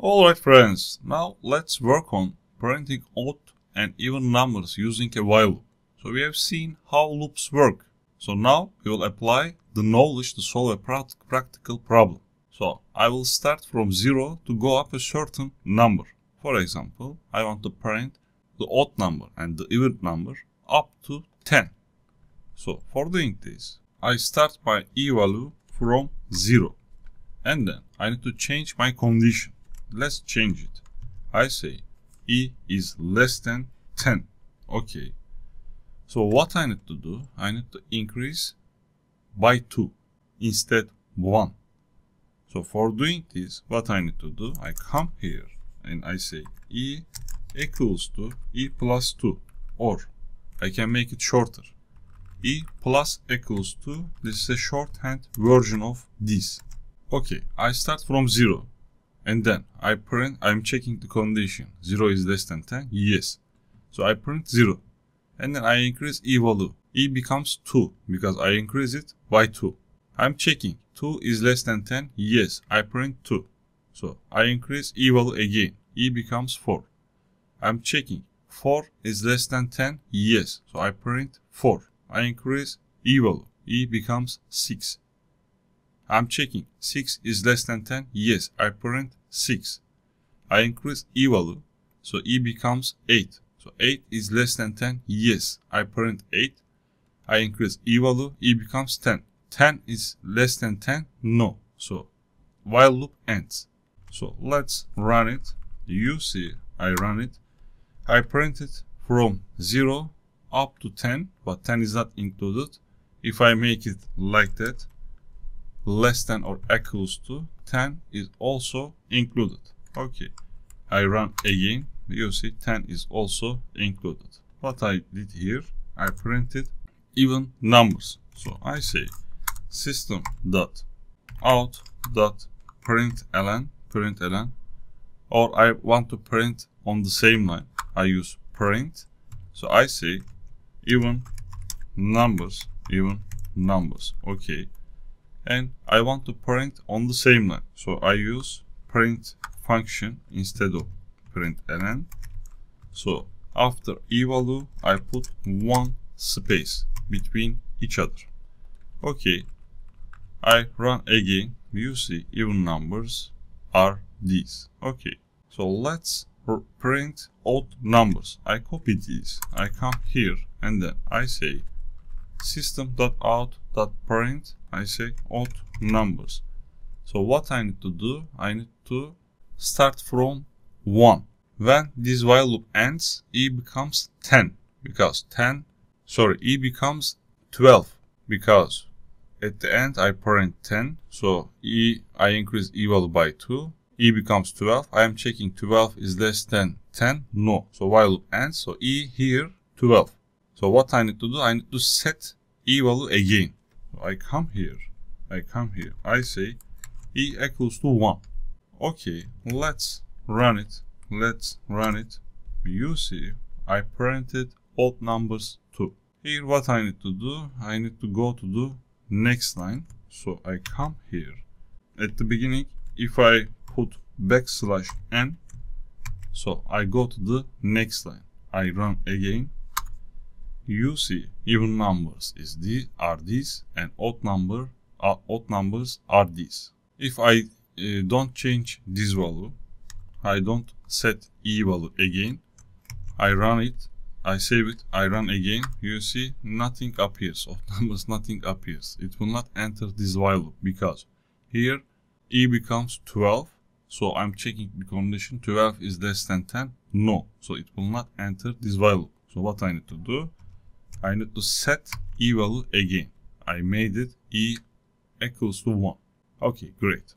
Alright friends, now let's work on printing odd and even numbers using a while loop. So we have seen how loops work. So now we will apply the knowledge to solve a practical problem. So I will start from 0 to go up a certain number. For example, I want to print the odd number and the even number up to 10. So for doing this, I start my e value from 0. And then I need to change my condition. Let's change it. I say e is less than 10. Okay. So what I need to do, I need to increase by 2 instead 1. So for doing this, what I need to do, I come here and I say e equals to e plus 2, or I can make it shorter. E plus equals to, this is a shorthand version of this. Okay, I start from 0 and then I print, I'm checking the condition. 0 is less than 10, yes. So I print 0 and then I increase e value. E becomes 2 because I increase it by 2. I'm checking 2 is less than 10, yes, I print 2. So I increase e value again, e becomes 4. I'm checking 4 is less than 10, yes, so I print 4. I increase e value, e becomes 6. I'm checking 6 is less than 10, yes, I print 6. I increase e value, so e becomes 8. So 8 is less than 10, yes, I print 8. I increase e value, e becomes 10. 10 is less than 10, no. So while loop ends. So let's run it. You see, I run it. I print it from 0 up to 10, but 10 is not included. If I make it like that, less than or equals to 10 is also included. Okay, I run again. You see 10 is also included. What I did here, I printed even numbers. So I say system.out.println, or I want to print on the same line. I use print. So I say even numbers. Okay. And I want to print on the same line. So I use print function instead of println. So after e value, I put 1 space between each other. Okay. I run again. You see even numbers are these. Okay. So let's print odd numbers. I copy these. I come here and then I say system.out.print. I say odd numbers. So what I need to do, I need to start from 1. When this while loop ends, e becomes 10 because e becomes 12 because at the end I print 10. So I increase e value by 2. E becomes 12. I am checking 12 is less than 10. No. So while loop ends. So e here 12. So what I need to do, I need to set e value again. So I come here. I say e equals to 1. Okay, let's run it. You see, I printed odd numbers too. Here what I need to do, I need to go to the next line. So I come here. At the beginning, if I put \n, so I go to the next line. I run again. You see, even numbers are these, and odd numbers are these. If I don't change this value, I don't set e value again, I run it, I save it, I run again, you see nothing appears, odd numbers, nothing appears. It will not enter this while loop because here e becomes 12. So I'm checking the condition, 12 is less than 10, no. So it will not enter this while loop. So what I need to do, I need to set e value again. I made it e equals to 1. Okay, great.